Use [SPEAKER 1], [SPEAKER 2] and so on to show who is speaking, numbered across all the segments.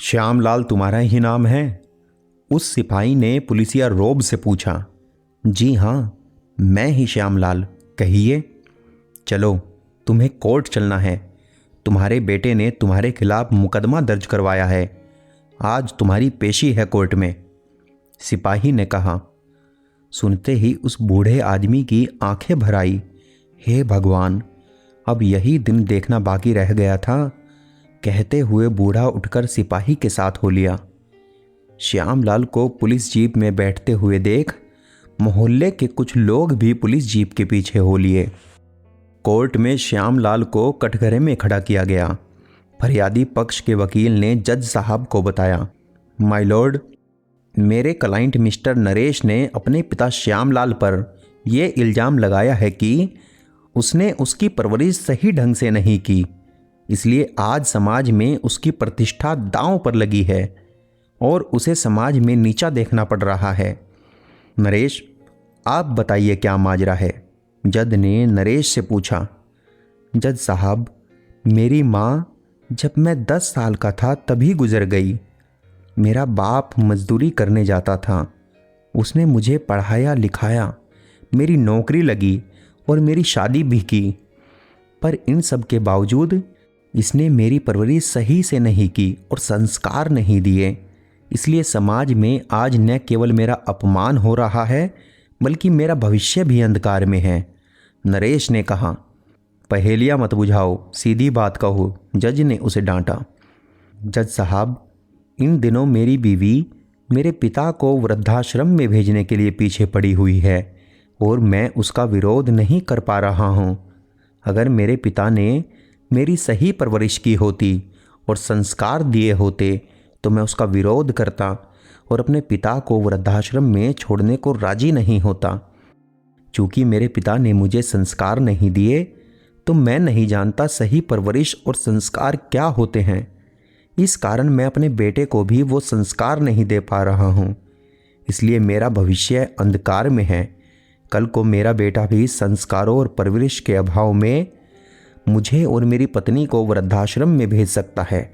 [SPEAKER 1] श्यामलाल तुम्हारा ही नाम है? उस सिपाही ने पुलिसिया रोब से पूछा। जी हाँ, मैं ही श्यामलाल, कहिए। चलो, तुम्हें कोर्ट चलना है। तुम्हारे बेटे ने तुम्हारे खिलाफ मुकदमा दर्ज करवाया है। आज तुम्हारी पेशी है कोर्ट में, सिपाही ने कहा। सुनते ही उस बूढ़े आदमी की आंखें भर आई। हे भगवान, अब यही दिन देखना बाकी रह गया था, कहते हुए बूढ़ा उठकर सिपाही के साथ हो लिया। श्यामलाल को पुलिस जीप में बैठते हुए देख मोहल्ले के कुछ लोग भी पुलिस जीप के पीछे हो लिए। कोर्ट में श्यामलाल को कटघरे में खड़ा किया गया। फरियादी पक्ष के वकील ने जज साहब को बताया, माय लॉर्ड, मेरे क्लाइंट मिस्टर नरेश ने अपने पिता श्यामलाल पर यह इल्ज़ाम लगाया है कि उसने उसकी परवरिश सही ढंग से नहीं की, इसलिए आज समाज में उसकी प्रतिष्ठा दांव पर लगी है और उसे समाज में नीचा देखना पड़ रहा है। नरेश, आप बताइए क्या माजरा है? जज ने नरेश से पूछा। जज साहब, मेरी माँ जब मैं 10 साल का था तभी गुजर गई। मेरा बाप मजदूरी करने जाता था। उसने मुझे पढ़ाया लिखाया, मेरी नौकरी लगी और मेरी शादी भी की, पर इन सब के बावजूद इसने मेरी परवरिश सही से नहीं की और संस्कार नहीं दिए, इसलिए समाज में आज न केवल मेरा अपमान हो रहा है बल्कि मेरा भविष्य भी अंधकार में है। नरेश ने कहा। पहेलियाँ मत बुझाओ, सीधी बात कहो, जज ने उसे डांटा। जज साहब, इन दिनों मेरी बीवी मेरे पिता को वृद्धाश्रम में भेजने के लिए पीछे पड़ी हुई है और मैं उसका विरोध नहीं कर पा रहा हूँ। अगर मेरे पिता ने मेरी सही परवरिश की होती और संस्कार दिए होते तो मैं उसका विरोध करता और अपने पिता को वृद्धाश्रम में छोड़ने को राजी नहीं होता। चूँकि मेरे पिता ने मुझे संस्कार नहीं दिए तो मैं नहीं जानता सही परवरिश और संस्कार क्या होते हैं। इस कारण मैं अपने बेटे को भी वो संस्कार नहीं दे पा रहा हूँ, इसलिए मेरा भविष्य अंधकार में है। कल को मेरा बेटा भी संस्कारों और परवरिश के अभाव में मुझे और मेरी पत्नी को वृद्धाश्रम में भेज सकता है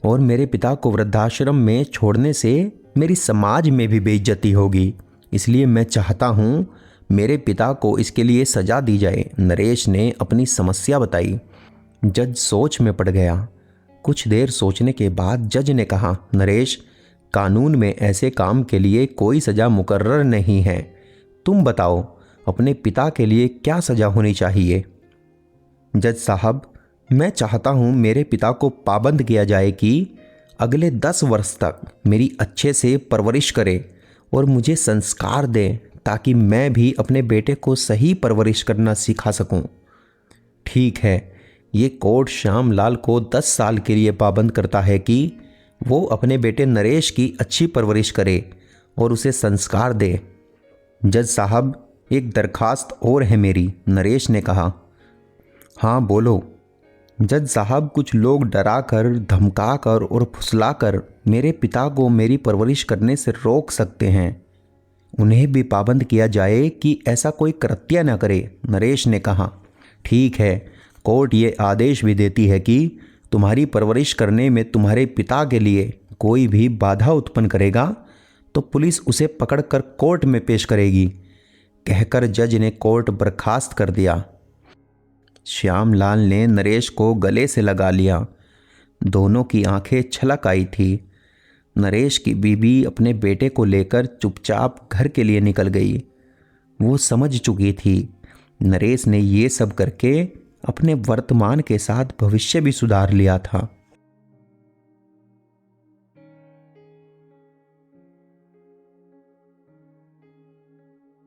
[SPEAKER 1] और मेरे पिता को वृद्धाश्रम में छोड़ने से मेरी समाज में भी बेइज्जती होगी। इसलिए मैं चाहता हूँ मेरे पिता को इसके लिए सजा दी जाए। नरेश ने अपनी समस्या बताई। जज सोच में पड़ गया। कुछ देर सोचने के बाद जज ने कहा, नरेश, कानून में ऐसे काम के लिए कोई सज़ा मुकर्रर नहीं है। तुम बताओ, अपने पिता के लिए क्या सज़ा होनी चाहिए? जज साहब, मैं चाहता हूँ मेरे पिता को पाबंद किया जाए कि अगले 10 वर्ष तक मेरी अच्छे से परवरिश करे और मुझे संस्कार दे ताकि मैं भी अपने बेटे को सही परवरिश करना सिखा सकूं। ठीक है, ये कोर्ट श्यामलाल को 10 साल के लिए पाबंद करता है कि वो अपने बेटे नरेश की अच्छी परवरिश करे और उसे संस्कार दे। जज साहब, एक दरखास्त और है मेरी, नरेश ने कहा। हाँ बोलो। जज साहब, कुछ लोग डराकर, धमकाकर और फुसलाकर मेरे पिता को मेरी परवरिश करने से रोक सकते हैं। उन्हें भी पाबंद किया जाए कि ऐसा कोई कृत्य न करे, नरेश ने कहा। ठीक है, कोर्ट ये आदेश भी देती है कि तुम्हारी परवरिश करने में तुम्हारे पिता के लिए कोई भी बाधा उत्पन्न करेगा तो पुलिस उसे पकड़कर कोर्ट में पेश करेगी, कहकर जज ने कोर्ट बर्खास्त कर दिया। श्यामलाल ने नरेश को गले से लगा लिया। दोनों की आंखें छलक आई थी। नरेश की बीवी अपने बेटे को लेकर चुपचाप घर के लिए निकल गई। वो समझ चुकी थी नरेश ने ये सब करके अपने वर्तमान के साथ भविष्य भी सुधार लिया था।